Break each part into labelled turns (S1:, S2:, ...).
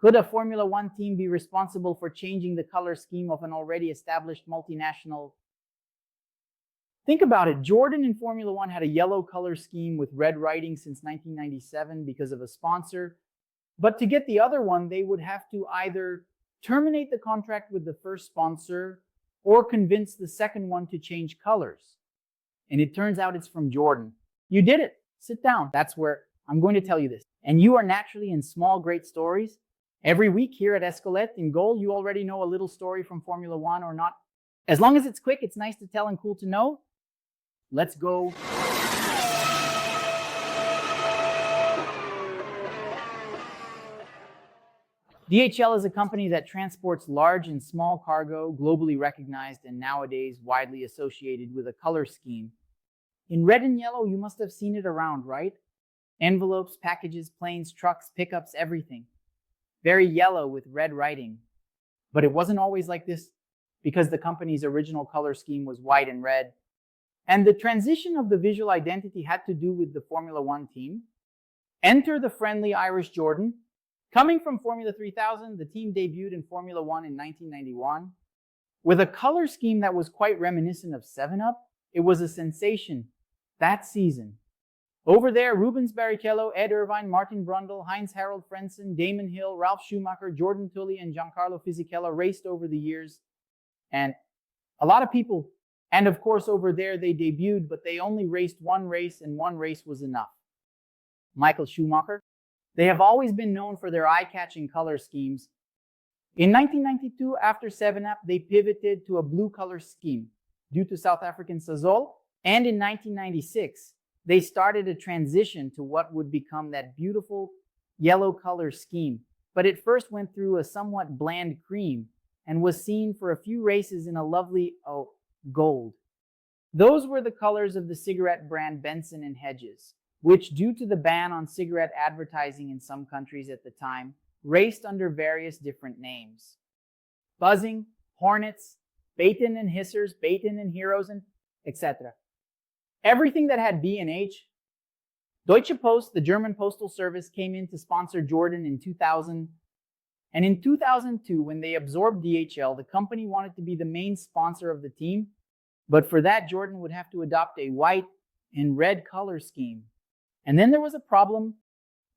S1: Could a Formula One team be responsible for changing the color scheme of an already established multinational? Think about it. Jordan in Formula One had a yellow color scheme with red writing since 1997 because of a sponsor. But to get the other one, they would have to either terminate the contract with the first sponsor or convince the second one to change colors. And it turns out it's from Jordan. You did it. Sit down. That's where I'm going to tell you this. And you are naturally in small, great stories. Every week here at 𝘾𝙤𝙥𝙮𝙧𝙞𝙜𝙡, you already know a little story from Formula One or not. As long as it's quick, it's nice to tell and cool to know. Let's go. DHL is a company that transports large and small cargo, globally recognized and nowadays widely associated with a color scheme. In red and yellow, you must have seen it around, right? Envelopes, packages, planes, trucks, pickups, everything. Very yellow with red writing. But it wasn't always like this because the company's original color scheme was white and red. And the transition of the visual identity had to do with the Formula One team. Enter the friendly Irish Jordan. Coming from Formula 3000, the team debuted in Formula One in 1991. With a color scheme that was quite reminiscent of 7-Up, it was a sensation that season. Over there, Rubens Barrichello, Ed Irvine, Martin Brundle, Heinz-Harald Frentzen, Damon Hill, Ralf Schumacher, Jordan Tully, and Giancarlo Fisichella raced over the years. And a lot of people, and of course over there they debuted, but they only raced one race, and one race was enough. Michael Schumacher. They have always been known for their eye-catching color schemes. In 1992, after 7-Up, they pivoted to a blue color scheme due to South African Sazol. And in 1996, they started a transition to what would become that beautiful yellow color scheme. But it first went through a somewhat bland cream and was seen for a few races in a lovely gold. Those were the colors of the cigarette brand Benson & Hedges, which, due to the ban on cigarette advertising in some countries at the time, raced under various different names. Buzzing, Hornets, Baton and Hissers, Baton and Heroes, and etc. Everything that had B and H. Deutsche Post, the German postal service, came in to sponsor Jordan in 2000. And in 2002, when they absorbed DHL, the company wanted to be the main sponsor of the team. But for that, Jordan would have to adopt a white and red color scheme. And then there was a problem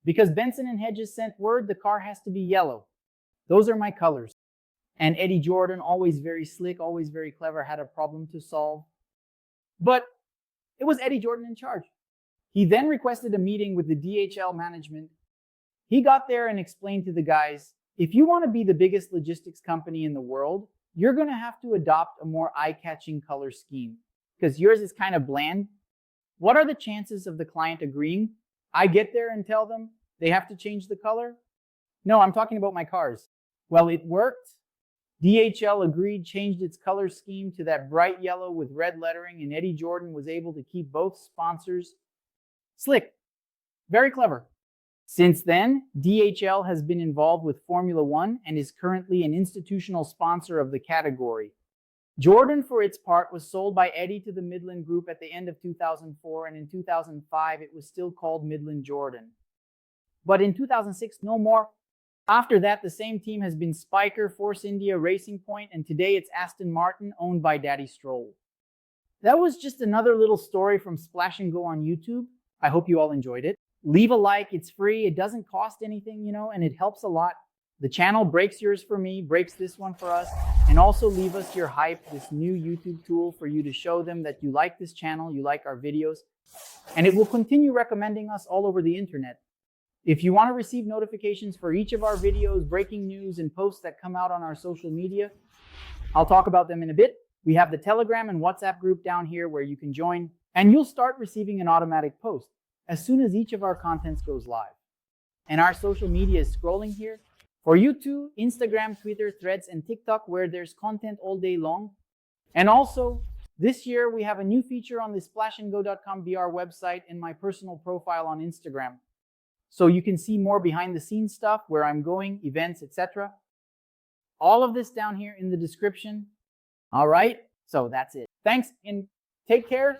S1: because Benson & Hedges sent word the car has to be yellow. Those are my colors. And Eddie Jordan, always very slick, always very clever, had a problem to solve. But it was Eddie Jordan in charge. He then requested a meeting with the DHL management. He got there and explained to the guys, if you want to be the biggest logistics company in the world, you're going to have to adopt a more eye-catching color scheme because yours is kind of bland. What are the chances of the client agreeing? I get there and tell them they have to change the color? No, I'm talking about my cars. Well, it worked. DHL agreed, changed its color scheme to that bright yellow with red lettering, and Eddie Jordan was able to keep both sponsors. Slick. Very clever. Since then, DHL has been involved with Formula One and is currently an institutional sponsor of the category. Jordan, for its part, was sold by Eddie to the Midland Group at the end of 2004, and in 2005, it was still called Midland Jordan. But in 2006, no more. After that, the same team has been Spiker, Force India, Racing Point, and today it's Aston Martin, owned by Daddy Stroll. That was just another little story from Splash and Go on YouTube. I hope you all enjoyed it. Leave a like, it's free, it doesn't cost anything, and it helps a lot. The channel breaks yours for me, breaks this one for us, and also leave us your hype, this new YouTube tool for you to show them that you like this channel, you like our videos, and it will continue recommending us all over the internet. If you want to receive notifications for each of our videos, breaking news, and posts that come out on our social media, I'll talk about them in a bit. We have the Telegram and WhatsApp group down here where you can join, and you'll start receiving an automatic post as soon as each of our contents goes live. And our social media is scrolling here. For YouTube, Instagram, Twitter, Threads, and TikTok, where there's content all day long. And also, this year we have a new feature on the splashandgo.com BR website and my personal profile on Instagram. So you can see more behind the scenes stuff, where I'm going, events, etc. All of this down here in the description. All right, so that's it. Thanks and take care.